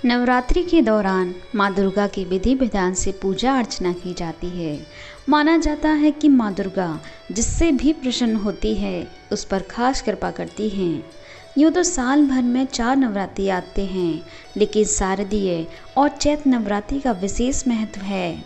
नवरात्रि के दौरान माँ दुर्गा की विधि विधान से पूजा अर्चना की जाती है। माना जाता है कि माँ दुर्गा जिससे भी प्रसन्न होती है उस पर खास कृपा करती हैं। यूँ तो साल भर में 4 नवरात्रि आते हैं, लेकिन शारदीय और चैत्र नवरात्रि का विशेष महत्व है।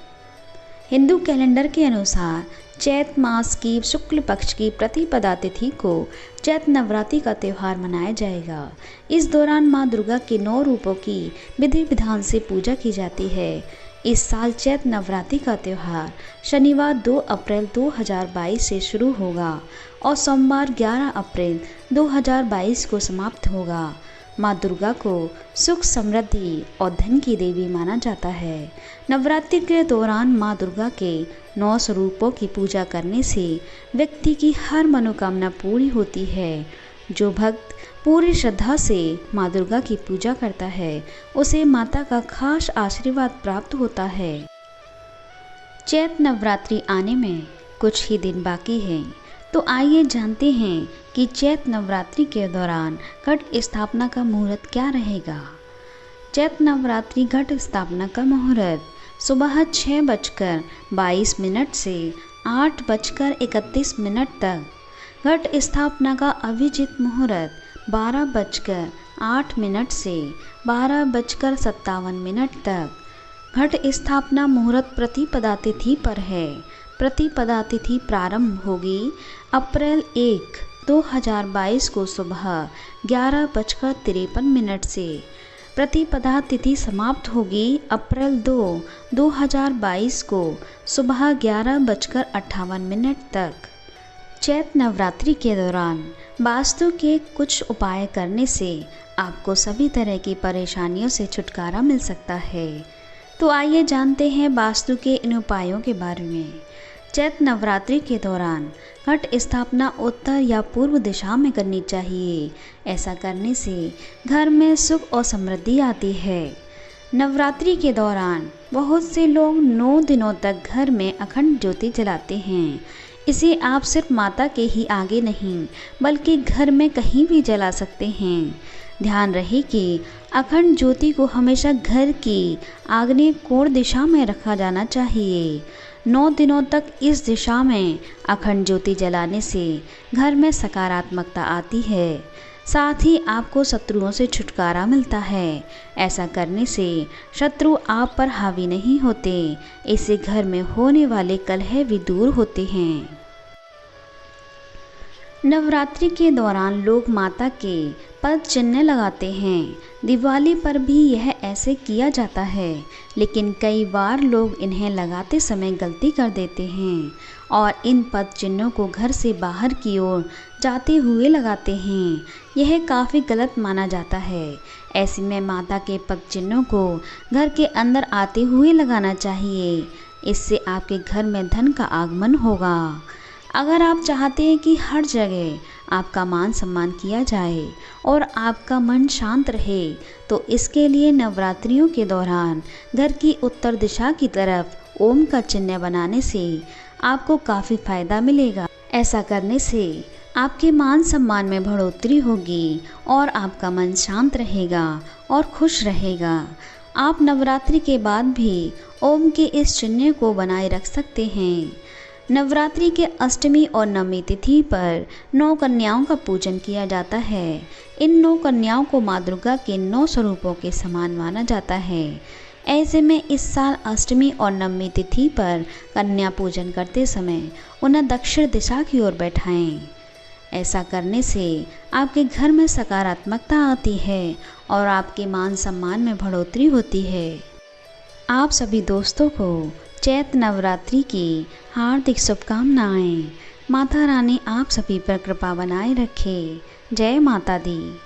हिंदू कैलेंडर के अनुसार चैत्र मास की शुक्ल पक्ष की प्रतिपदा तिथि को चैत्र नवरात्रि का त्यौहार मनाया जाएगा। इस दौरान माँ दुर्गा के 9 रूपों की विधि विधान से पूजा की जाती है। इस साल चैत्र नवरात्रि का त्यौहार शनिवार 2 अप्रैल 2022 से शुरू होगा और सोमवार 11 अप्रैल 2022 को समाप्त होगा। माँ दुर्गा को सुख समृद्धि और धन की देवी माना जाता है। नवरात्रि के दौरान माँ दुर्गा के 9 स्वरूपों की पूजा करने से व्यक्ति की हर मनोकामना पूरी होती है। जो भक्त पूरी श्रद्धा से माँ दुर्गा की पूजा करता है उसे माता का खास आशीर्वाद प्राप्त होता है। चैत्र नवरात्रि आने में कुछ ही दिन बाकी हैं, तो आइए जानते हैं कि चैत्र नवरात्रि के दौरान घट स्थापना का मुहूर्त क्या रहेगा। चैत्र नवरात्रि घट स्थापना का मुहूर्त सुबह 6:22 से 8:31 तक। घट स्थापना का अभिजित मुहूर्त 12:08 से 12:57 तक। घट स्थापना मुहूर्त प्रतिपदा तिथि पर है। प्रतिपदा तिथि प्रारंभ होगी अप्रैल 1, 2022 को सुबह 11:53 से। प्रतिपदा तिथि समाप्त होगी अप्रैल 2, 2022 को सुबह 11:58 तक। चैत्र नवरात्रि के दौरान वास्तु के कुछ उपाय करने से आपको सभी तरह की परेशानियों से छुटकारा मिल सकता है। तो आइए जानते हैं वास्तु के इन उपायों के बारे में। चैत्र नवरात्रि के दौरान घट स्थापना उत्तर या पूर्व दिशा में करनी चाहिए। ऐसा करने से घर में सुख और समृद्धि आती है। नवरात्रि के दौरान बहुत से लोग 9 दिनों तक घर में अखंड ज्योति जलाते हैं। इसे आप सिर्फ माता के ही आगे नहीं बल्कि घर में कहीं भी जला सकते हैं। ध्यान रहे कि अखंड ज्योति को हमेशा घर की आग्नेय कोण दिशा में रखा जाना चाहिए। 9 दिनों तक इस दिशा में अखंड ज्योति जलाने से घर में सकारात्मकता आती है। साथ ही आपको शत्रुओं से छुटकारा मिलता है। ऐसा करने से शत्रु आप पर हावी नहीं होते। इससे घर में होने वाले कलह भी दूर होते हैं। नवरात्रि के दौरान लोग माता के पद चिन्ह लगाते हैं। दिवाली पर भी यह ऐसे किया जाता है, लेकिन कई बार लोग इन्हें लगाते समय गलती कर देते हैं और इन पद चिन्हों को घर से बाहर की ओर जाते हुए लगाते हैं। यह काफ़ी गलत माना जाता है। ऐसे में माता के पद चिन्हों को घर के अंदर आते हुए लगाना चाहिए। इससे आपके घर में धन का आगमन होगा। अगर आप चाहते हैं कि हर जगह आपका मान सम्मान किया जाए और आपका मन शांत रहे, तो इसके लिए नवरात्रियों के दौरान घर की उत्तर दिशा की तरफ ओम का चिन्ह बनाने से आपको काफ़ी फायदा मिलेगा। ऐसा करने से आपके मान सम्मान में बढ़ोतरी होगी और आपका मन शांत रहेगा और खुश रहेगा। आप नवरात्रि के बाद भी ओम के इस चिन्ह को बनाए रख सकते हैं। नवरात्रि के अष्टमी और नवमी तिथि पर 9 कन्याओं का पूजन किया जाता है। इन 9 कन्याओं को माँ दुर्गा के 9 स्वरूपों के समान माना जाता है। ऐसे में इस साल अष्टमी और नवमी तिथि पर कन्या पूजन करते समय उन्हें दक्षिण दिशा की ओर बैठाएं। ऐसा करने से आपके घर में सकारात्मकता आती है और आपके मान सम्मान में बढ़ोतरी होती है। आप सभी दोस्तों को चैत्र नवरात्रि की हार्दिक शुभकामनाएं। माता रानी आप सभी पर कृपा बनाए रखे। जय माता दी।